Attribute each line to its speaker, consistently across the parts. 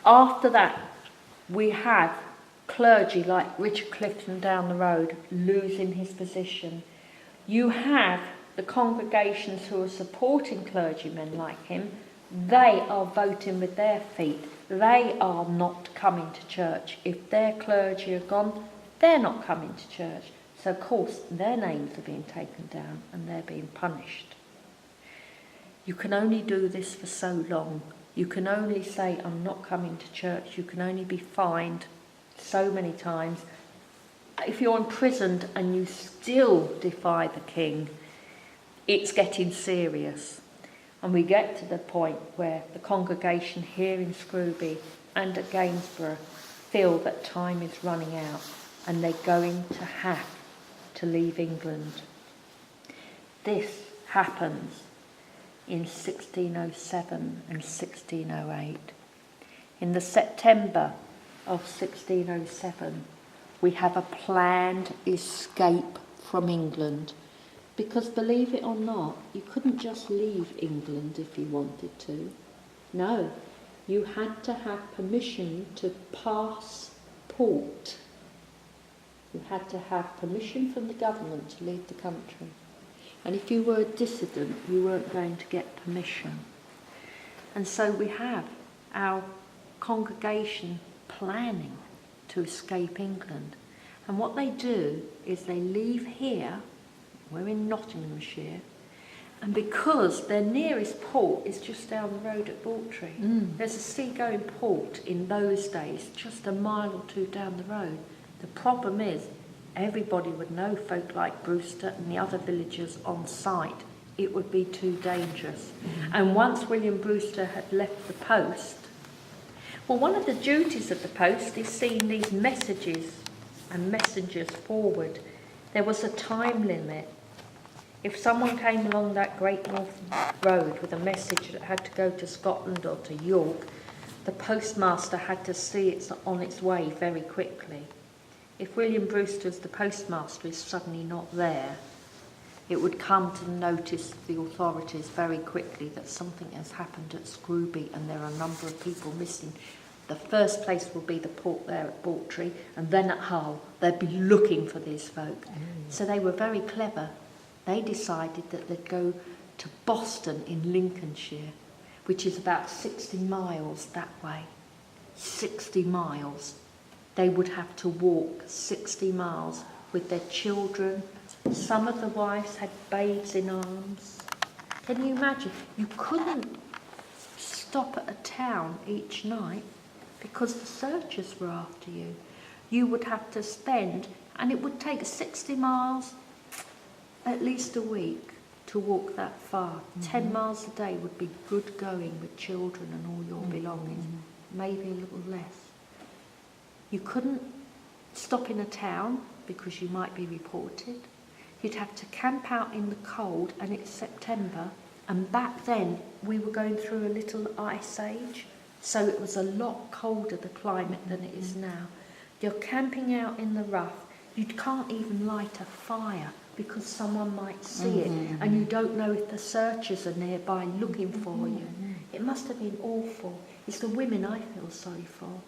Speaker 1: After that, we have clergy like Richard Clifton down the road losing his position. You have the congregations who are supporting clergymen like him. They are voting with their feet. They are not coming to church. If their clergy are gone, they're not coming to church. So of course their names are being taken down and they're being punished. You can only do this for so long. You can only say, I'm not coming to church. You can only be fined so many times. If you're imprisoned and you still defy the king, it's getting serious. And we get to the point where the congregation here in Scrooby and at Gainsborough feel that time is running out and they're going to have to leave England. This happens in 1607 and 1608. In the September of 1607, we have a planned escape from England. Because believe it or not, you couldn't just leave England if you wanted to. No, you had to have permission to pass port. You had to have permission from the government to leave the country. And if you were a dissident, you weren't going to get permission. And so we have our congregation planning to escape England. And what they do is they leave here. We're in Nottinghamshire, and because their nearest port is just down the road at Bawtry, there's a seagoing port in those days just a mile or two down the road. The problem is everybody would know folk like Brewster and the other villagers on site. It would be too dangerous. And once William Brewster had left the post, well, one of the duties of the post is seeing these messages and messengers forward. There was a time limit. If someone came along that Great North Road with a message that had to go to Scotland or to York, the postmaster had to see it's on its way very quickly. If William Brewster, as the postmaster, is suddenly not there, it would come to notice the authorities very quickly that something has happened at Scrooby and there are a number of people missing. The first place will be the port there at Bawtry, and then at Hull. They'd be looking for these folk. So they were very clever. They decided that they'd go to Boston in Lincolnshire, which is about 60 miles that way. 60 miles. They would have to walk 60 miles with their children. Some of the wives had babes in arms. Can you imagine? You couldn't stop at a town each night because the searchers were after you. You would have to spend, and it would take 60 miles, at least a week to walk that far. 10 miles a day would be good going with children and all your belongings, maybe a little less. You couldn't stop in a town because you might be reported. You'd have to camp out in the cold, and it's September, and back then we were going through a little ice age, so it was a lot colder, the climate, than it is now. You're camping out in the rough. You can't even light a fire because someone might see it, and you don't know if the searchers are nearby looking for you. It must have been awful. It's the women I feel sorry for.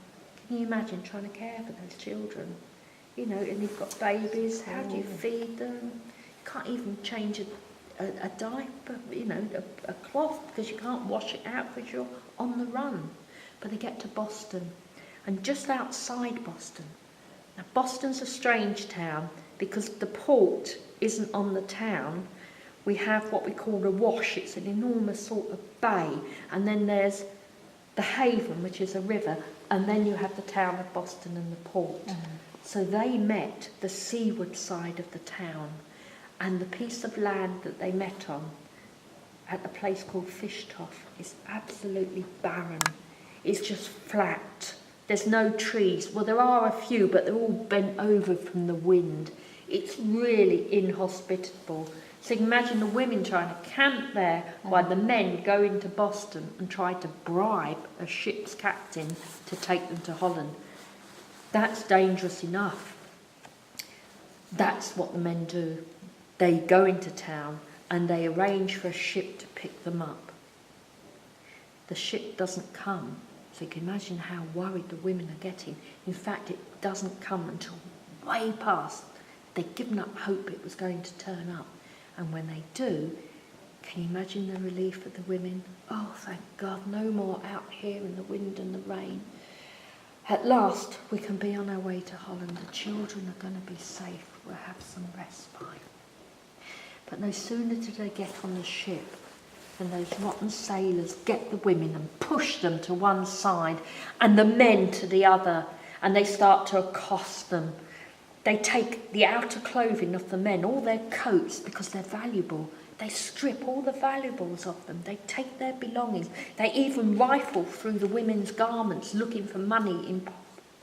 Speaker 1: Can you imagine trying to care for those children? You know, and you've got babies. How do you feed them? You can't even change a diaper, you know, a cloth, because you can't wash it out because you're on the run. But they get to Boston, and just outside Boston. Now, Boston's a strange town because the port isn't on the town. We have what we call a wash. It's an enormous sort of bay, and then there's the haven, which is a river, and then you have the town of Boston and the port. So they met the seaward side of the town, and the piece of land that they met on at a place called Fishtoft is absolutely barren. It's just flat. There's no trees. Well, there are a few, but they're all bent over from the wind. It's really inhospitable. So you can imagine the women trying to camp there while the men go into Boston and try to bribe a ship's captain to take them to Holland. That's dangerous enough. That's what the men do. They go into town and they arrange for a ship to pick them up. The ship doesn't come, So you can imagine how worried the women are getting. In fact, it doesn't come until way past. They'd given up hope it was going to turn up. And when they do, can you imagine the relief of the women? Oh, thank God, no more out here in the wind and the rain. At last, we can be on our way to Holland. The children are going to be safe. We'll have some respite. But no sooner did they get on the ship than those rotten sailors get the women and push them to one side and the men to the other, and they start to accost them. They take the outer clothing of the men, all their coats, because they're valuable. They strip all the valuables of them. They take their belongings. They even rifle through the women's garments looking for money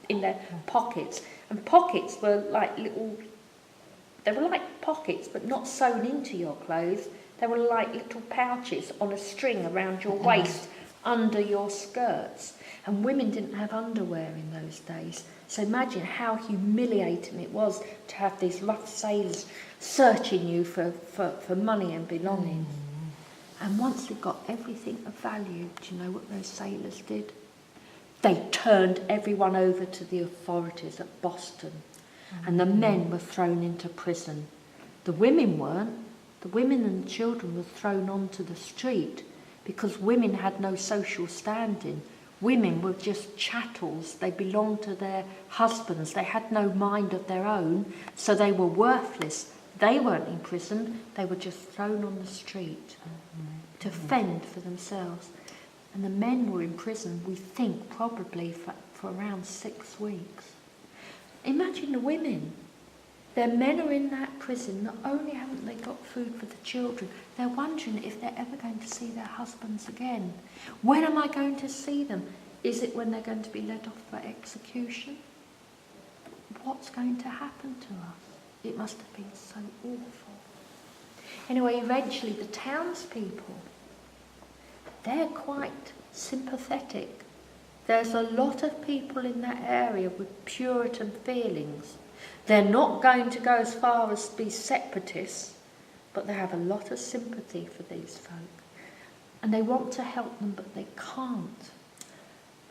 Speaker 1: in their pockets. And pockets were like they were like pockets, but not sewn into your clothes. They were like little pouches on a string around your waist, under your skirts. And women didn't have underwear in those days. So imagine how humiliating it was to have these rough sailors searching you for money and belongings. And once they got everything of value, do you know what those sailors did? They turned everyone over to the authorities at Boston. And the men were thrown into prison. The women weren't. The women and the children were thrown onto the street because women had no social standing. Women were just chattels. They belonged to their husbands. They had no mind of their own, so they were worthless. They weren't in prison. They were just thrown on the street to fend for themselves. And the men were in prison, we think, probably for around 6 weeks. Imagine the women. Their men are in that prison. Not only haven't they got food for the children, they're wondering if they're ever going to see their husbands again. When am I going to see them? Is it when they're going to be led off for execution? What's going to happen to us? It must have been so awful. Anyway, eventually the townspeople, they're quite sympathetic. There's a lot of people in that area with Puritan feelings. They're not going to go as far as be separatists, but they have a lot of sympathy for these folk. And they want to help them, but they can't.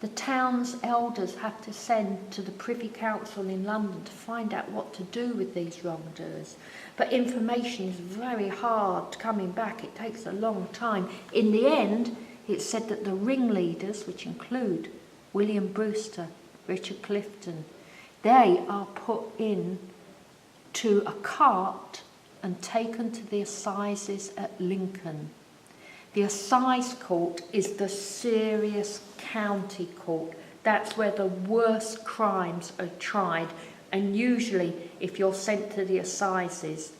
Speaker 1: The town's elders have to send to the Privy Council in London to find out what to do with these wrongdoers. But information is very hard coming back. It takes a long time. In the end, it's said that the ringleaders, which include William Brewster, Richard Clifton, they are put in to a cart and taken to the assizes at Lincoln. The assize court is the serious county court. That's where the worst crimes are tried. And usually, if you're sent to the assizes,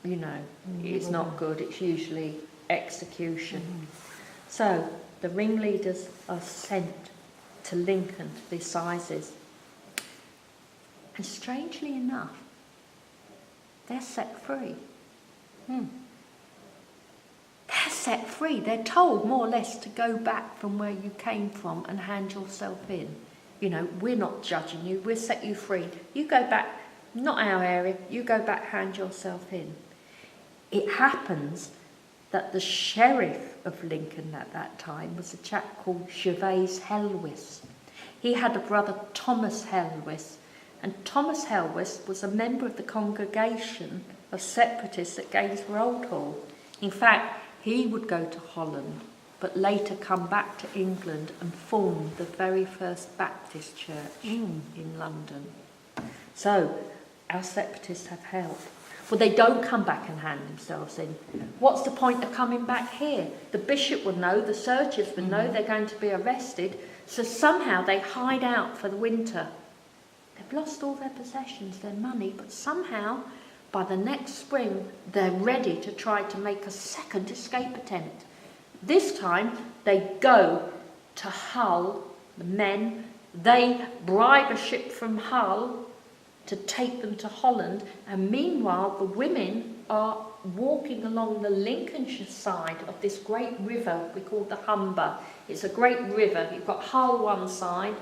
Speaker 1: you know, it's not good. It's usually execution. So the ringleaders are sent to Lincoln, to the assizes. And strangely enough, they're set free. They're set free. They're told more or less to go back from where you came from and hand yourself in. You know, we're not judging you, we'll set you free. You go back, not our area, you go back, hand yourself in. It happens that the sheriff of Lincoln at that time was a chap called Gervase Helwys. He had a brother, Thomas Helwys, and Thomas Helwys was a member of the congregation of separatists at Gainsborough Hall. In fact, he would go to Holland, but later come back to England and form the very first Baptist church in London. So, our separatists have help. Well, they don't come back and hand themselves in. What's the point of coming back here? The bishop would know, the searchers would know they're going to be arrested, so somehow they hide out for the winter. They've lost all their possessions, their money, but somehow, by the next spring, they're ready to try to make a second escape attempt. This time, they go to Hull, the men. They bribe a ship from Hull to take them to Holland, and meanwhile, the women are walking along the Lincolnshire side of this great river we call the Humber. It's a great river. You've got Hull one side.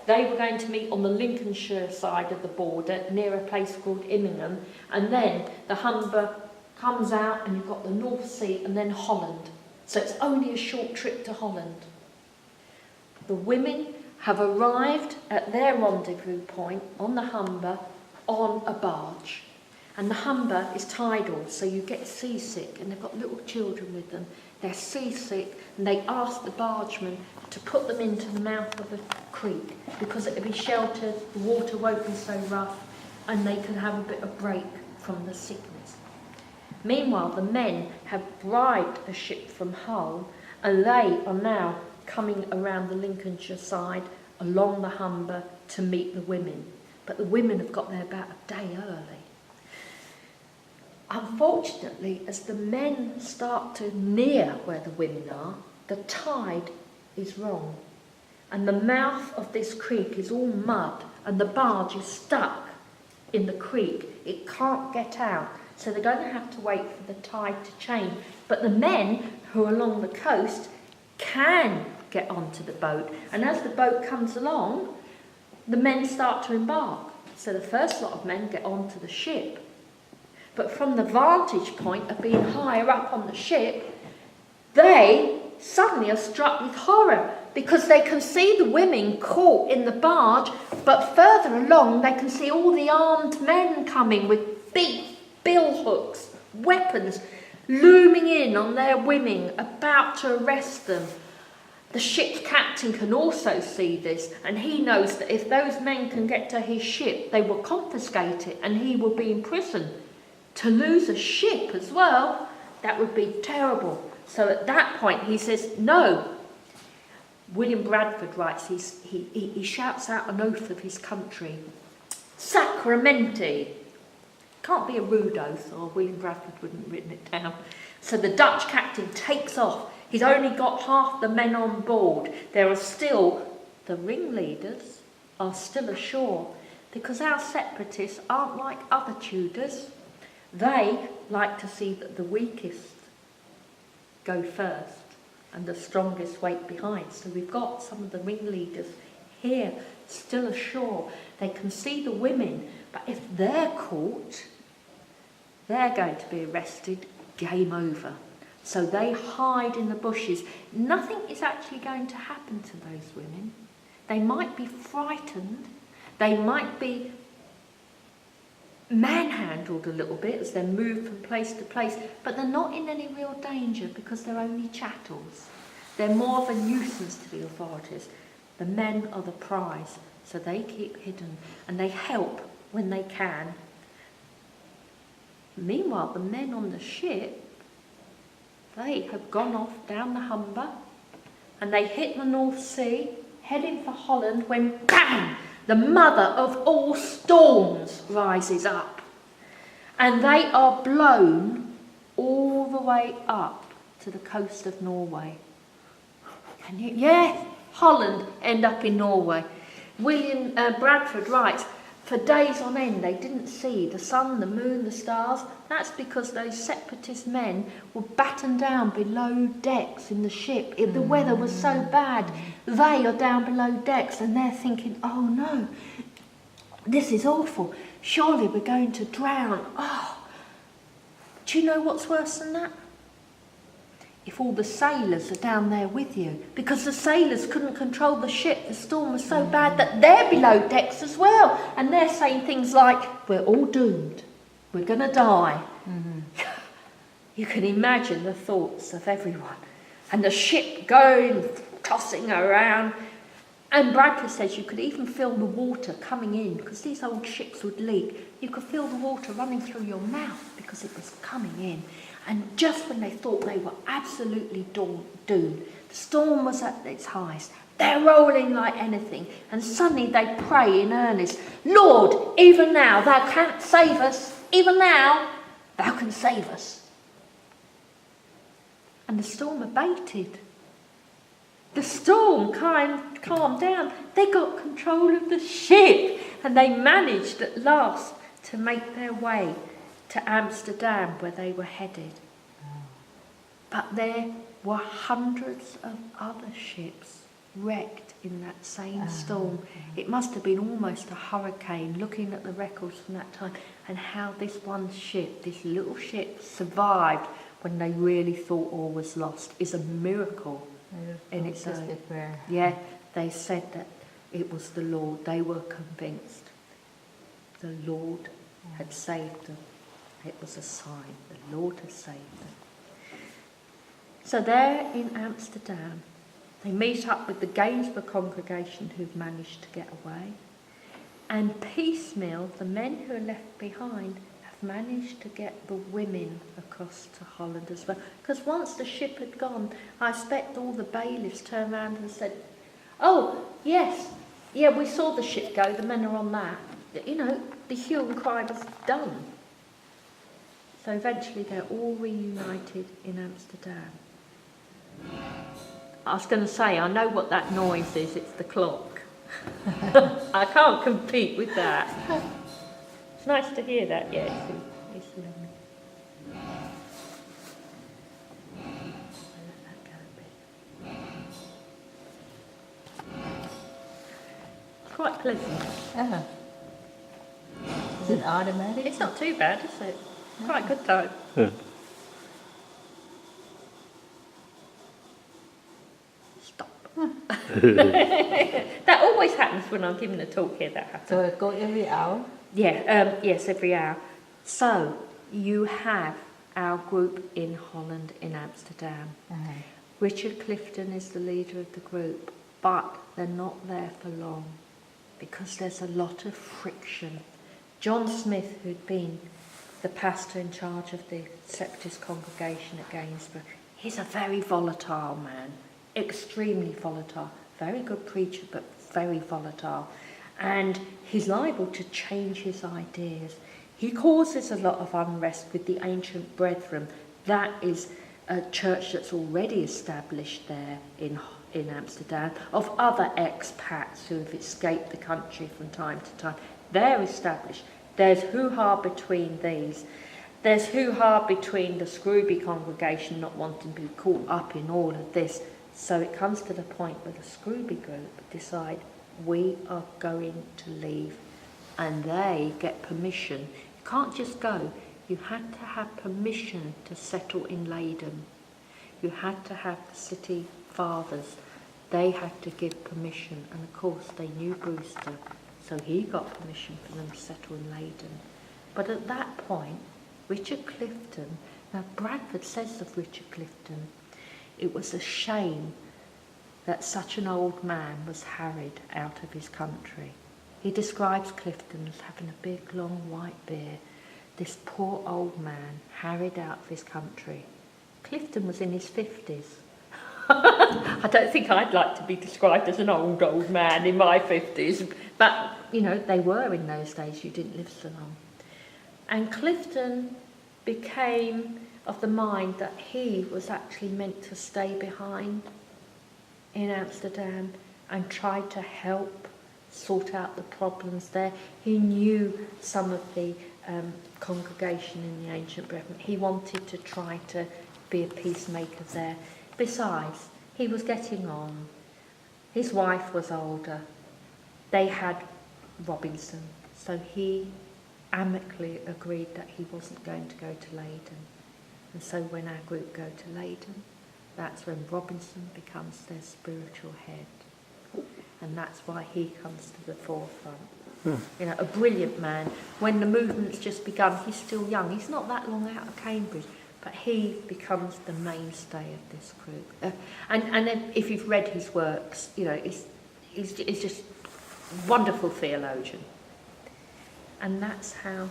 Speaker 1: They were going to meet on the Lincolnshire side of the border near a place called Immingham, and then the Humber comes out and you've got the North Sea and then Holland. So it's only a short trip to Holland. the women have arrived at their rendezvous point on the Humber on a barge. And the Humber is tidal, so you get seasick, and they've got little children with them. They're seasick, and they ask the bargeman to put them into the mouth of the creek because it'll be sheltered, the water won't be so rough, and they can have a bit of break from the sickness. Meanwhile, the men have bribed a ship from Hull, and they are now coming around the Lincolnshire side along the Humber to meet the women. But the women have got there about a day early. Unfortunately, as the men start to near where the women are, the tide is wrong. And the mouth of this creek is all mud, and the barge is stuck in the creek. It can't get out. So they're going to have to wait for the tide to change. But the men who are along the coast can get onto the boat. And as the boat comes along, the men start to embark. So the first lot of men get onto the ship. But from the vantage point of being higher up on the ship, they suddenly are struck with horror because they can see the women caught in the barge, but further along they can see all the armed men coming with big billhooks, weapons, looming in on their women, about to arrest them. The ship's captain can also see this, and he knows that if those men can get to his ship, they will confiscate it and he will be in prison. To lose a ship as well, that would be terrible. So at that point he says, no. William Bradford writes, he shouts out an oath of his country. Sacramenti. Can't be a rude oath, or William Bradford wouldn't have written it down. So the Dutch captain takes off. He's only got half the men on board. There are still, the ringleaders are still ashore, because our separatists aren't like other Tudors. They like to see that the weakest go first and the strongest wait behind. So we've got some of the ringleaders here still ashore. They can see the women, but if they're caught, they're going to be arrested, game over. So they hide in the bushes. Nothing is actually going to happen to those women. They might be frightened, they might be manhandled a little bit as they're moved from place to place, but they're not in any real danger because they're only chattels. They're more of a nuisance to the authorities. The men are the prize, so they keep hidden and they help when they can. Meanwhile, the men on the ship, they have gone off down the Humber and they hit the North Sea, heading for Holland, when bang! The mother of all storms rises up, and they are blown all the way up to the coast of Norway. Can you? Yeah, Holland end up in Norway. William Bradford writes, for days on end they didn't see the sun, the moon, the stars. That's because those separatist men were battened down below decks in the ship. If the weather was so bad, they are down below decks and they're thinking, oh no, this is awful. Surely we're going to drown. Oh, do you know what's worse than that? If all the sailors are down there with you, because the sailors couldn't control the ship, the storm was so bad that they're below decks as well, and they're saying things like, we're all doomed, we're going to die. You can imagine the thoughts of everyone, and the ship going, tossing around, and Bradford says you could even feel the water coming in, because these old ships would leak. You could feel the water running through your mouth because it was coming in. And just when they thought they were absolutely doomed, the storm was at its highest. They're rolling like anything. And suddenly they pray in earnest, Lord, even now thou canst save us. Even now thou canst save us. And the storm abated. The storm calmed down. They got control of the ship. And they managed at last to make their way to Amsterdam, where they were headed. But there were hundreds of other ships wrecked in that same storm. It must have been almost a hurricane, looking at the records from that time, and how this one ship, this little ship, survived when they really thought all was lost is a miracle in its own. Yeah, they said that it was the Lord. They were convinced the Lord had saved them. It was a sign. The Lord had saved them. So there in Amsterdam, they meet up with the Gainsborough congregation who've managed to get away. And piecemeal, the men who are left behind have managed to get the women across to Holland as well. Because once the ship had gone, I expect all the bailiffs turned around and said, oh, yes, yeah, we saw the ship go, the men are on that. You know, the hue and cry was done. So eventually they're all reunited in Amsterdam. I was going to say, I know what that noise is, it's the clock. I can't compete with that. It's nice to hear that, yeah. It's lovely. I'll let that go a bit. It's quite pleasant.
Speaker 2: Uh-huh. Is it automatic?
Speaker 1: It's not too bad, is it? Quite good though.
Speaker 3: Yeah.
Speaker 1: Stop. That always happens when I'm giving a talk here, that happens.
Speaker 2: So it go every hour?
Speaker 1: Yeah, yes, every hour. So, you have our group in Holland, in Amsterdam.
Speaker 2: Uh-huh.
Speaker 1: Richard Clifton is the leader of the group, but they're not there for long because there's a lot of friction. John Smith, who'd been the pastor in charge of the Separatist congregation at Gainsborough, he's a very volatile man, extremely volatile, very good preacher, but very volatile. And he's liable to change his ideas. He causes a lot of unrest with the Ancient Brethren. That is a church that's already established there in Amsterdam, of other expats who have escaped the country from time to time. They're established. There's hoo-ha between these. There's hoo-ha between the Scrooby congregation not wanting to be caught up in all of this. So it comes to the point where the Scrooby group decide, we are going to leave. And they get permission. You can't just go. You had to have permission to settle in Leiden. You had to have the city fathers. They had to give permission. And of course they knew Brewster. So he got permission for them to settle in Leiden. But at that point, Richard Clifton, now Bradford says of Richard Clifton, it was a shame that such an old man was harried out of his country. He describes Clifton as having a big, long, white beard. This poor old man harried out of his country. Clifton was in his 50s. I don't think I'd like to be described as an old man in my 50s, but, you know, they were in those days. You didn't live so long. And Clifton became of the mind that he was actually meant to stay behind in Amsterdam and tried to help sort out the problems there. He knew some of the congregation in the Ancient Brethren. He wanted to try to be a peacemaker there. Besides, he was getting on. His wife was older. They had Robinson, so he amicably agreed that he wasn't going to go to Leiden. And so when our group go to Leiden, that's when Robinson becomes their spiritual head. And that's why he comes to the forefront. You know, a brilliant man. When the movement's just begun, he's still young. He's not that long out of Cambridge, but he becomes the mainstay of this group. And then if you've read his works, you know, he's just a wonderful theologian. And that's how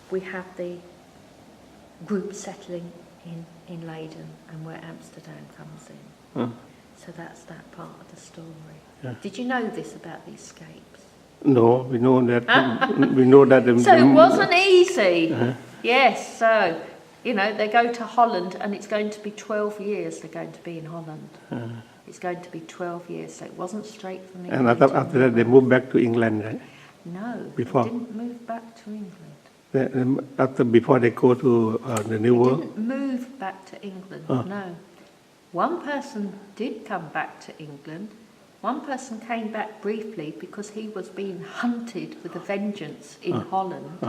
Speaker 1: we have the group settling in Leiden and where Amsterdam comes in. So that's that part of the story.
Speaker 3: Yeah.
Speaker 1: Did you know this about the escapes?
Speaker 3: No, we know that. We know that.
Speaker 1: So it wasn't easy. Yes, so, you know, they go to Holland and it's going to be 12 years they're going to be in Holland. It's going to be 12 years, so it wasn't straight from England.
Speaker 3: And after that, they moved back to England, right?
Speaker 1: No,
Speaker 3: Before.
Speaker 1: they didn't move back to England.
Speaker 3: Before they go to the New
Speaker 1: They
Speaker 3: World?
Speaker 1: didn't move back to England, no. One person did come back to England. One person came back briefly because he was being hunted with a vengeance in Holland.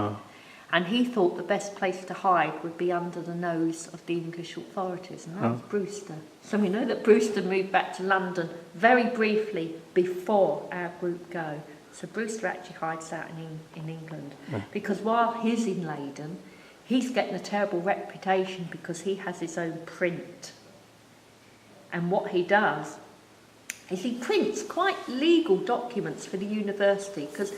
Speaker 1: And he thought the best place to hide would be under the nose of the English authorities, and that was Brewster. So we know that Brewster moved back to London very briefly before our group go. So Brewster actually hides out in England. Because while he's in Leyden, he's getting a terrible reputation because he has his own print. And what he does is he prints quite legal documents for the university, because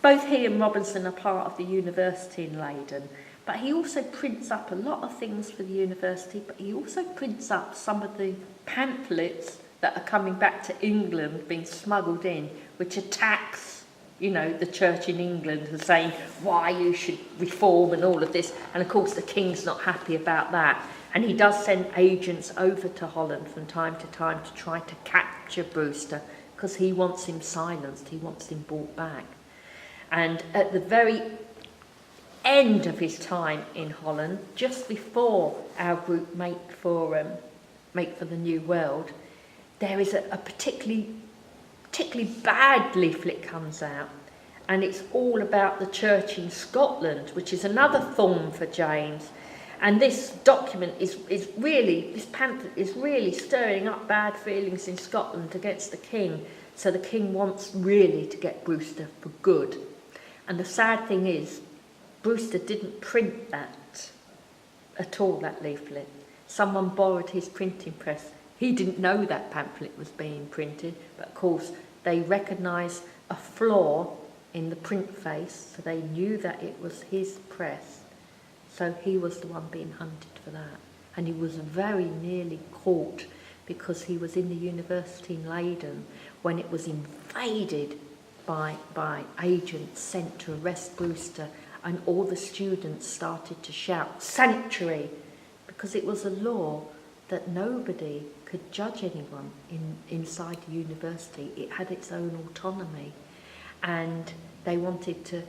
Speaker 1: both he and Robinson are part of the university in Leyden, but he also prints up a lot of things for the university, but he also prints up some of the pamphlets that are coming back to England, being smuggled in, which attacks, you know, the church in England and saying why you should reform and all of this. And of course the king's not happy about that. And he does send agents over to Holland from time to try to capture Brewster, because he wants him silenced, he wants him brought back. And at the very end of his time in Holland, just before our group make for the New World, there is a particularly bad leaflet comes out, and it's all about the church in Scotland, which is another thorn for James. And this document this pamphlet is really stirring up bad feelings in Scotland against the king. So the king wants really to get Brewster for good. And the sad thing is, Brewster didn't print that at all, that leaflet. Someone borrowed his printing press. He didn't know that pamphlet was being printed, but of course they recognised a flaw in the print face, so they knew that it was his press. So he was the one being hunted for that. And he was very nearly caught, because he was in the university in Leyden when it was invaded by agents sent to arrest Brewster, and all the students started to shout "Sanctuary," because it was a law that nobody could judge anyone inside the university. It had its own autonomy, and they wanted to